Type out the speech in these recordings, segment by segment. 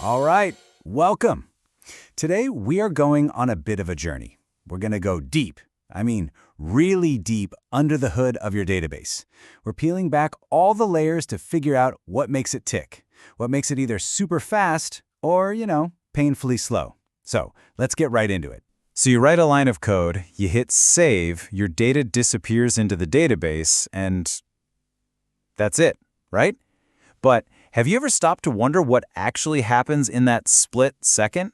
All right, welcome. Today we are going on a bit of a journey. We're going to go deep, really deep under the hood of your database. We're peeling back all the layers to figure out what makes it tick, what makes it either super fast or, painfully slow. So let's get right into it. So you write a line of code, you hit save, your data disappears into the database, and that's it, right? But have you ever stopped to wonder what actually happens in that split second?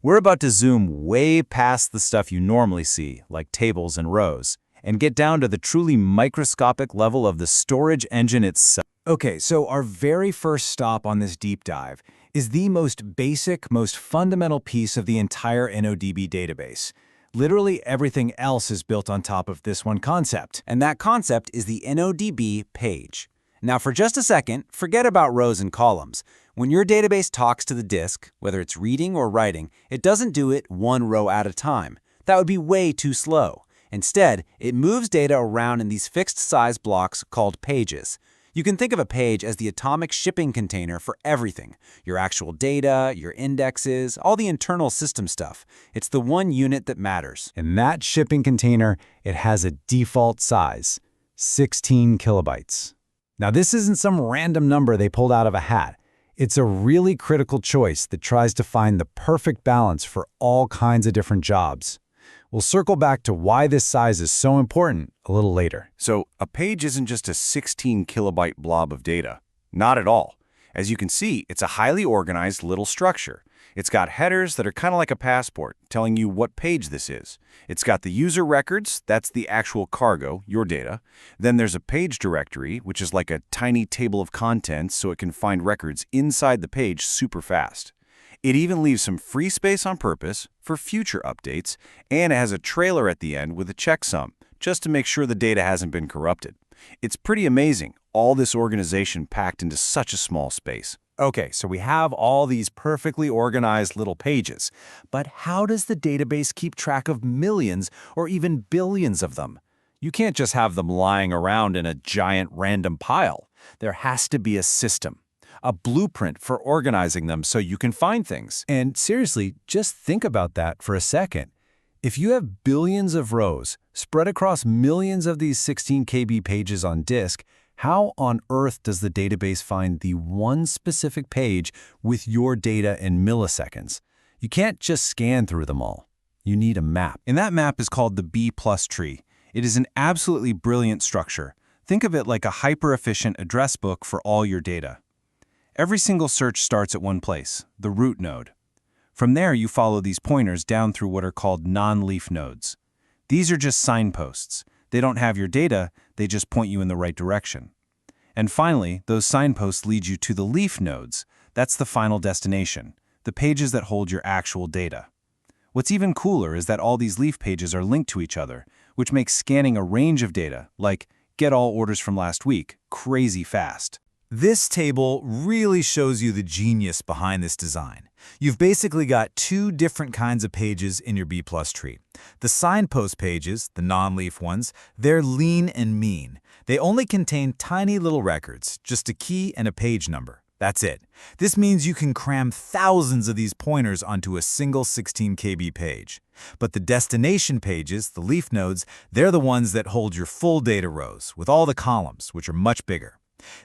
We're about to zoom way past the stuff you normally see, like tables and rows, and get down to the truly microscopic level of the storage engine itself. Okay, so our very first stop on this deep dive is the most basic, most fundamental piece of the entire InnoDB database. Literally everything else is built on top of this one concept, and that concept is the InnoDB page. Now, for just a second, forget about rows and columns. When your database talks to the disk, whether it's reading or writing, it doesn't do it one row at a time. That would be way too slow. Instead, it moves data around in these fixed-size blocks called pages. You can think of a page as the atomic shipping container for everything. Your actual data, your indexes, all the internal system stuff. It's the one unit that matters. In that shipping container, it has a default size, 16 kilobytes. Now, this isn't some random number they pulled out of a hat. It's a really critical choice that tries to find the perfect balance for all kinds of different jobs. We'll circle back to why this size is so important a little later. So a page isn't just a 16 kilobyte blob of data. Not at all. As you can see, it's a highly organized little structure. It's got headers that are kind of like a passport, telling you what page this is. It's got the user records, that's the actual cargo, your data. Then there's a page directory, which is like a tiny table of contents so it can find records inside the page super fast. It even leaves some free space on purpose for future updates, and it has a trailer at the end with a checksum, just to make sure the data hasn't been corrupted. It's pretty amazing, all this organization packed into such a small space. Okay, so we have all these perfectly organized little pages. But how does the database keep track of millions or even billions of them? You can't just have them lying around in a giant random pile. There has to be a system, a blueprint for organizing them so you can find things. And seriously, just think about that for a second. If you have billions of rows spread across millions of these 16 KB pages on disk, how on earth does the database find the one specific page with your data in milliseconds? You can't just scan through them all. You need a map. And that map is called the B+ tree. It is an absolutely brilliant structure. Think of it like a hyper-efficient address book for all your data. Every single search starts at one place, the root node. From there, you follow these pointers down through what are called non-leaf nodes. These are just signposts. They don't have your data, they just point you in the right direction. And finally, those signposts lead you to the leaf nodes. That's the final destination, the pages that hold your actual data. What's even cooler is that all these leaf pages are linked to each other, which makes scanning a range of data, like get all orders from last week, crazy fast. This table really shows you the genius behind this design. You've basically got two different kinds of pages in your B+ tree. The signpost pages, the non-leaf ones, they're lean and mean. They only contain tiny little records, just a key and a page number. That's it. This means you can cram thousands of these pointers onto a single 16 KB page. But the destination pages, the leaf nodes, they're the ones that hold your full data rows, with all the columns, which are much bigger.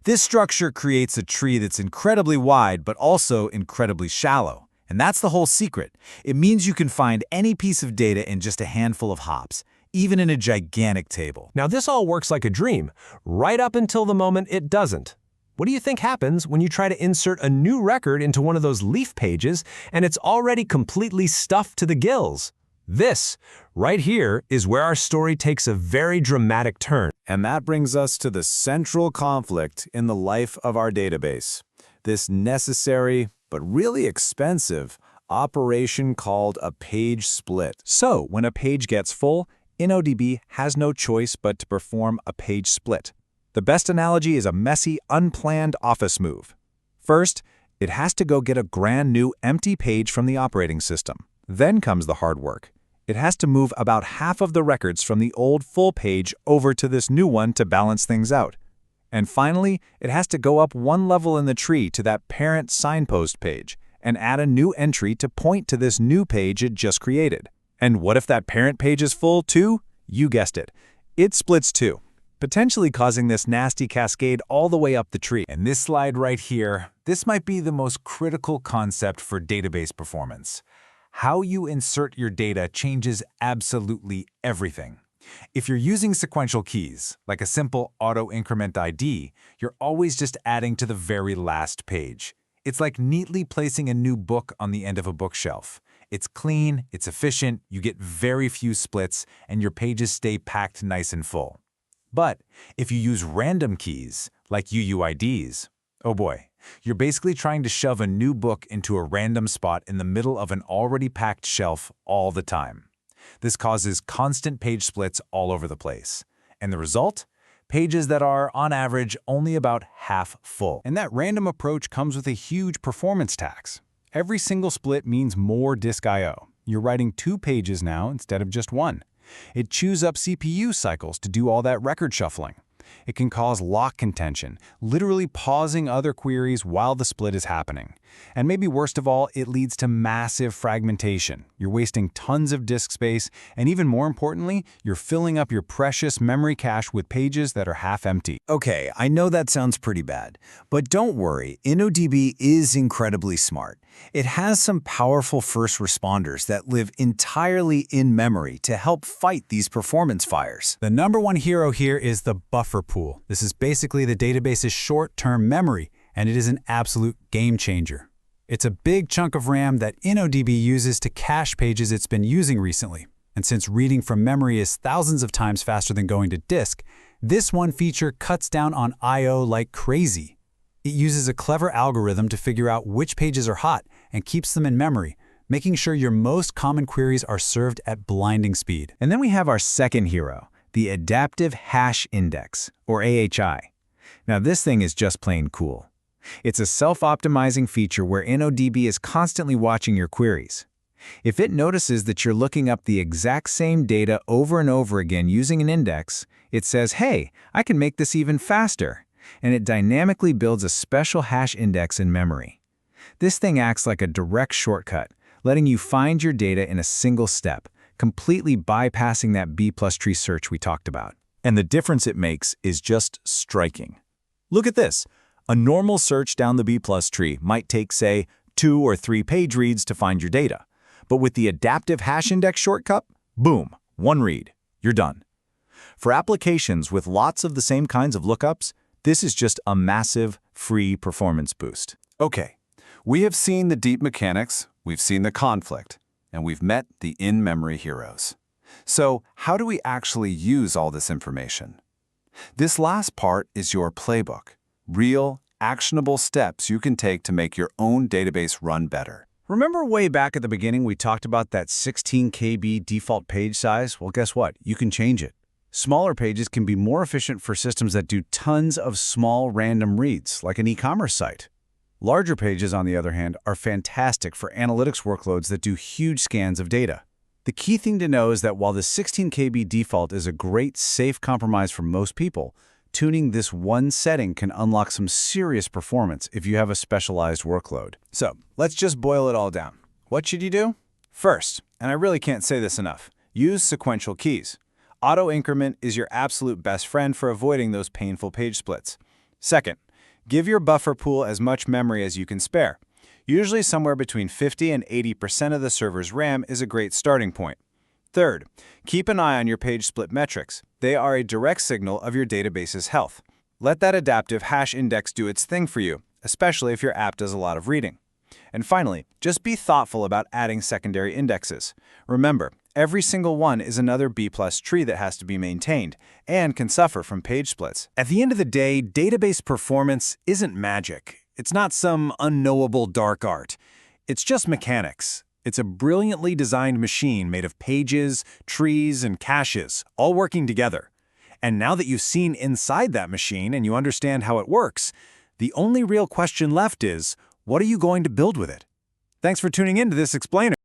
This structure creates a tree that's incredibly wide but also incredibly shallow. And that's the whole secret. It means you can find any piece of data in just a handful of hops, even in a gigantic table. Now this all works like a dream, right up until the moment it doesn't. What do you think happens when you try to insert a new record into one of those leaf pages and it's already completely stuffed to the gills? This, right here, is where our story takes a very dramatic turn. And that brings us to the central conflict in the life of our database. This necessary, but really expensive, operation called a page split. So, when a page gets full, InnoDB has no choice but to perform a page split. The best analogy is a messy, unplanned office move. First, it has to go get a brand new empty page from the operating system. Then comes the hard work. It has to move about half of the records from the old full page over to this new one to balance things out. And finally, it has to go up one level in the tree to that parent signpost page and add a new entry to point to this new page it just created. And what if that parent page is full too? You guessed it. It splits too, potentially causing this nasty cascade all the way up the tree. And this slide right here, this might be the most critical concept for database performance. How you insert your data changes absolutely everything. If you're using sequential keys, like a simple auto-increment ID, you're always just adding to the very last page. It's like neatly placing a new book on the end of a bookshelf. It's clean, it's efficient, you get very few splits, and your pages stay packed nice and full. But if you use random keys, like UUIDs, oh boy, you're basically trying to shove a new book into a random spot in the middle of an already packed shelf all the time. This causes constant page splits all over the place. And the result? Pages that are, on average, only about half full. And that random approach comes with a huge performance tax. Every single split means more disk I/O. You're writing 2 pages now instead of just 1. It chews up CPU cycles to do all that record shuffling. It can cause lock contention, literally pausing other queries while the split is happening. And maybe worst of all, it leads to massive fragmentation. You're wasting tons of disk space, and even more importantly, you're filling up your precious memory cache with pages that are half empty. Okay, I know that sounds pretty bad, but don't worry, InnoDB is incredibly smart. It has some powerful first responders that live entirely in memory to help fight these performance fires. The number one hero here is the buffer pool. This is basically the database's short-term memory, and it is an absolute game changer. It's a big chunk of RAM that InnoDB uses to cache pages it's been using recently. And since reading from memory is thousands of times faster than going to disk, this one feature cuts down on I/O like crazy. It uses a clever algorithm to figure out which pages are hot and keeps them in memory, making sure your most common queries are served at blinding speed. And then we have our second hero, the Adaptive Hash Index, or AHI. Now this thing is just plain cool. It's a self-optimizing feature where InnoDB is constantly watching your queries. If it notices that you're looking up the exact same data over and over again using an index, it says, hey, I can make this even faster. And it dynamically builds a special hash index in memory. This thing acts like a direct shortcut, letting you find your data in a single step, completely bypassing that B+ tree search we talked about. And the difference it makes is just striking. Look at this. A normal search down the B+ tree might take, say, 2 or 3 page reads to find your data. But with the Adaptive Hash Index shortcut, boom, 1 read. You're done. For applications with lots of the same kinds of lookups, this is just a massive, free performance boost. Okay, we have seen the deep mechanics, we've seen the conflict, and we've met the in-memory heroes. So how do we actually use all this information? This last part is your playbook. Real, actionable steps you can take to make your own database run better. Remember way back at the beginning we talked about that 16 KB default page size? Well, guess what? You can change it. Smaller pages can be more efficient for systems that do tons of small random reads, like an e-commerce site. Larger pages, on the other hand, are fantastic for analytics workloads that do huge scans of data. The key thing to know is that while the 16 KB default is a great, safe compromise for most people, tuning this one setting can unlock some serious performance if you have a specialized workload. So, let's just boil it all down. What should you do? First, and I really can't say this enough, use sequential keys. Auto-increment is your absolute best friend for avoiding those painful page splits. Second, give your buffer pool as much memory as you can spare. Usually somewhere between 50 and 80% of the server's RAM is a great starting point. Third, keep an eye on your page split metrics. They are a direct signal of your database's health. Let that adaptive hash index do its thing for you, especially if your app does a lot of reading. And finally, just be thoughtful about adding secondary indexes. Remember, every single one is another B+ tree that has to be maintained and can suffer from page splits. At the end of the day, database performance isn't magic. It's not some unknowable dark art. It's just mechanics. It's a brilliantly designed machine made of pages, trees, and caches, all working together. And now that you've seen inside that machine and you understand how it works, the only real question left is, what are you going to build with it? Thanks for tuning in to this explainer.